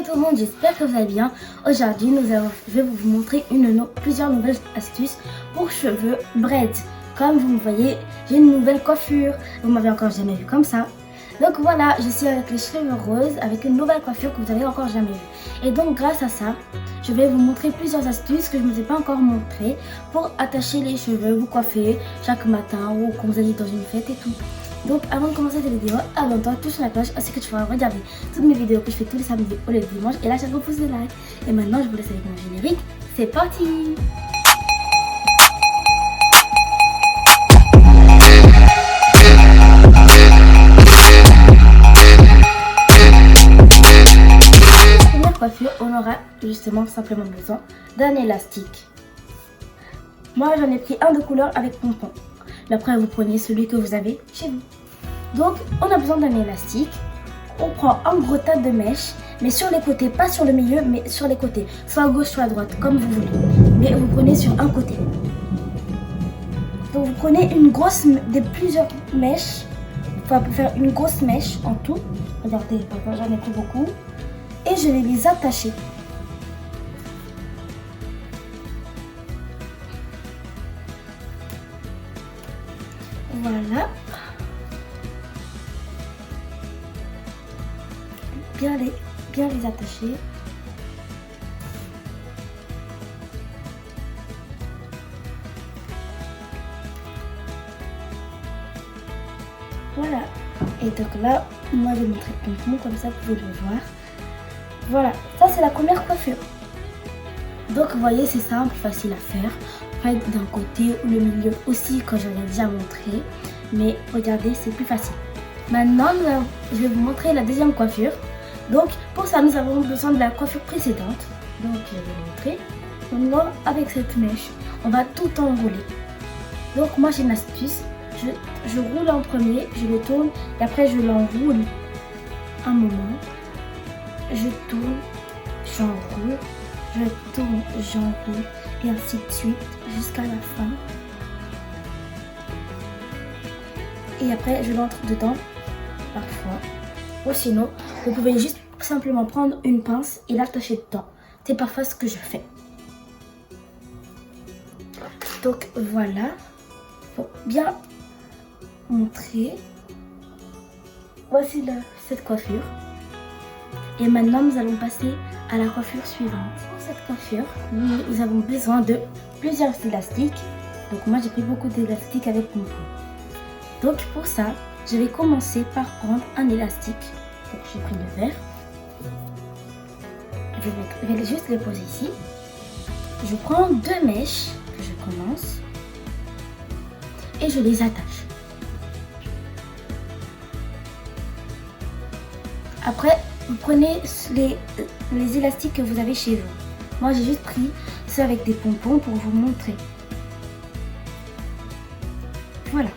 tout le monde, j'espère que vous allez bien. Aujourd'hui, je vais vous montrer plusieurs nouvelles astuces pour cheveux braids. Comme vous me voyez, j'ai une nouvelle coiffure. Vous m'avez encore jamais vu comme ça. Donc voilà, je suis avec les cheveux roses, avec une nouvelle coiffure que vous n'avez encore jamais vue. Et donc grâce à ça, je vais vous montrer plusieurs astuces que je ne vous ai pas encore montrées pour attacher les cheveux, vous coiffer chaque matin ou quand vous allez dans une fête et tout. Donc avant de commencer cette vidéo, abonne-toi, touche la cloche, ainsi que tu pourras regarder toutes mes vidéos que je fais tous les samedis ou les dimanches. Et lâche un gros pouce de like. Et maintenant je vous laisse avec mon générique. C'est parti! Première coiffure, on aura justement simplement besoin d'un élastique. Moi j'en ai pris un de couleur avec pompon. Après vous prenez celui que vous avez chez vous. Donc on a besoin d'un élastique. On prend un gros tas de mèches, mais sur les côtés, pas sur le milieu, mais sur les côtés, soit à gauche, soit à droite, comme vous voulez. Mais vous prenez sur un côté. Donc vous prenez plusieurs mèches, enfin pour faire une grosse mèche en tout. Regardez, j'en ai pris beaucoup. Et je vais les attacher. Voilà. Bien les attacher. Voilà. Et donc là, moi je vais montrer le pompon, comme ça vous pouvez le voir. Voilà, ça c'est la première coiffure. Donc vous voyez, c'est simple, facile à faire. Faites d'un côté ou le milieu aussi, quand j'avais déjà montré. Mais regardez, c'est plus facile. Maintenant, je vais vous montrer la deuxième coiffure. Donc pour ça, nous avons besoin de la coiffure précédente. Donc je vais vous montrer. Maintenant, avec cette mèche, on va tout enrouler. Donc moi j'ai une astuce. Je roule en premier, je le tourne et après je l'enroule un moment. Je tourne, j'enroule, je tourne, j'enroule et ainsi de suite jusqu'à la fin. Et après je l'entre dedans parfois. Ou sinon, vous pouvez juste simplement prendre une pince et l'attacher dedans. C'est parfois ce que je fais. Donc voilà, pour bien montrer. Voici cette coiffure. Et maintenant, nous allons passer à la coiffure suivante. Pour cette coiffure, nous avons besoin de plusieurs élastiques. Donc moi, j'ai pris beaucoup d'élastiques avec pompon. Donc pour ça, je vais commencer par prendre un élastique. Donc j'ai pris le vert. Je vais juste les poser ici. Je prends deux mèches que je commence. Et je les attache. Après, vous prenez les élastiques que vous avez chez vous. Moi, j'ai juste pris ceux avec des pompons pour vous montrer. Voilà.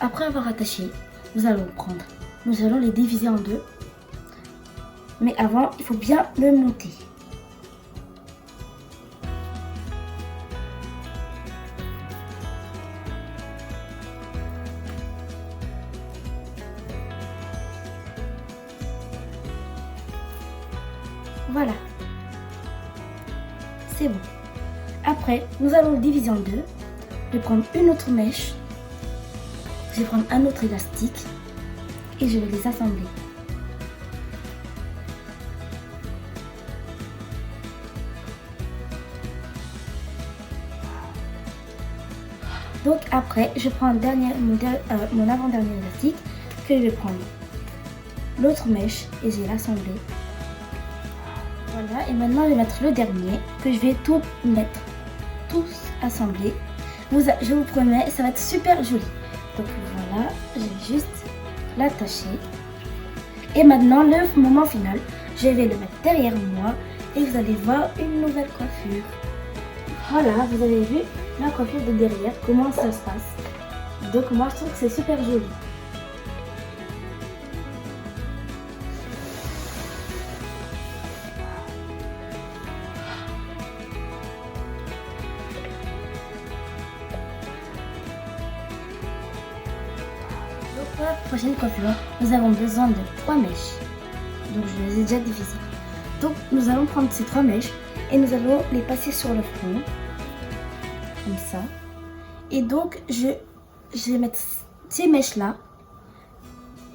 Après avoir attaché, nous allons les diviser en deux. Mais avant, il faut bien le monter. Voilà, c'est bon. Après, nous allons le diviser en deux. Je vais prendre une autre mèche. Je vais prendre un autre élastique. Et je vais les assembler. Donc après, je prends mon avant-dernier élastique. Que je vais prendre l'autre mèche et je vais l'assembler. Voilà, et maintenant je vais mettre le dernier, que je vais tout mettre, tous assemblés. Je vous promets, ça va être super joli. Donc voilà, je vais juste l'attacher. Et maintenant, le moment final, je vais le mettre derrière moi et vous allez voir une nouvelle coiffure. Voilà, vous avez vu la coiffure de derrière, comment ça se passe. Donc moi, je trouve que c'est super joli. Pour la prochaine coiffure, nous avons besoin de 3 mèches. donc je les ai déjà divisées. Donc nous allons prendre ces 3 mèches et nous allons les passer sur le front, comme ça. Et donc je vais mettre ces mèches là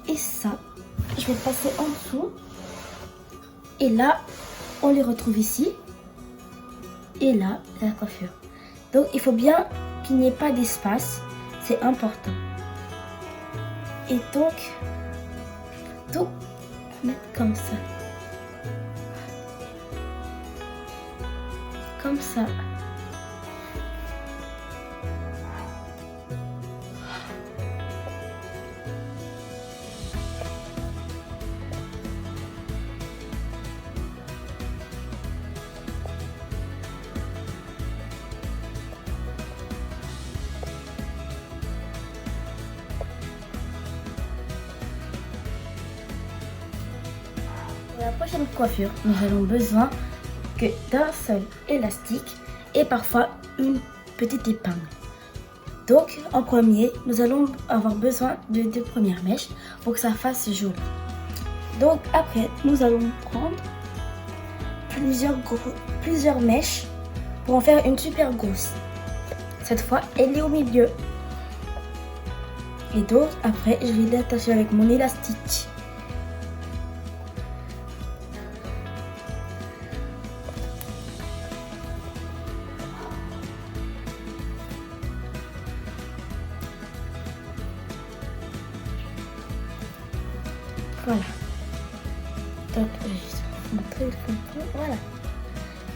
et ça, je vais le passer en dessous. Et là, on les retrouve ici. Et là, la coiffure. Donc il faut bien qu'il n'y ait pas d'espace, c'est important. Et donc, tout mettre comme ça. Comme ça. Pour la prochaine coiffure, nous avons besoin que d'un seul élastique et parfois une petite épingle. Donc en premier, nous allons avoir besoin de 2 premières mèches pour que ça fasse joli. Donc après, nous allons prendre plusieurs mèches pour en faire une super grosse. Cette fois, elle est au milieu. Et donc après, je vais l'attacher avec mon élastique. Voilà. Donc, je vais juste montrer le fond. Voilà.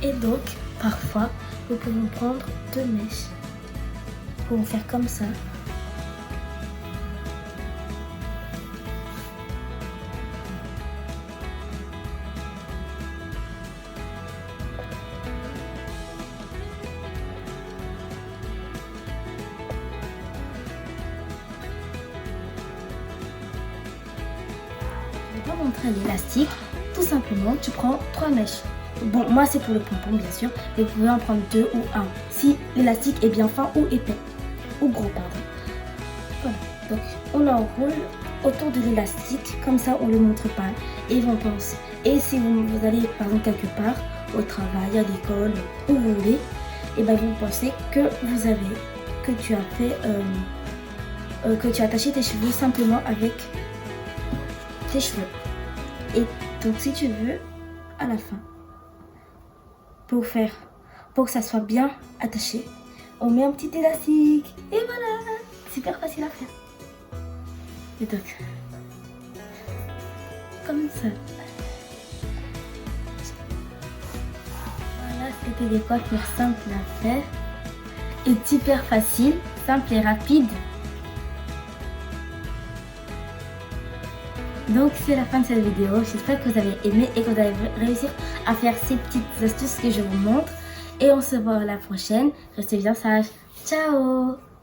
Et donc, parfois, nous pouvons prendre 2 mèches pour en faire comme ça. Pour montrer l'élastique, tout simplement tu prends 3 mèches. Bon, moi c'est pour le pompon bien sûr, mais vous pouvez en prendre 2 ou 1 si l'élastique est bien fin ou épais ou gros, pardon. Voilà, donc on enroule autour de l'élastique, comme ça on ne le montre pas et ils vont penser. Et si vous allez par exemple quelque part, au travail, à l'école, où vous voulez, et ben vous pensez que tu as fait, que tu as attaché tes cheveux simplement avec tes cheveux. Et donc si tu veux, à la fin, pour que ça soit bien attaché, on met un petit élastique et voilà, super facile à faire. Et donc comme ça. Voilà, c'était des coiffures simples à faire et super facile, simple et rapide. Donc c'est la fin de cette vidéo, j'espère que vous avez aimé et que vous allez réussir à faire ces petites astuces que je vous montre. Et on se voit à la prochaine, restez bien sages, ciao!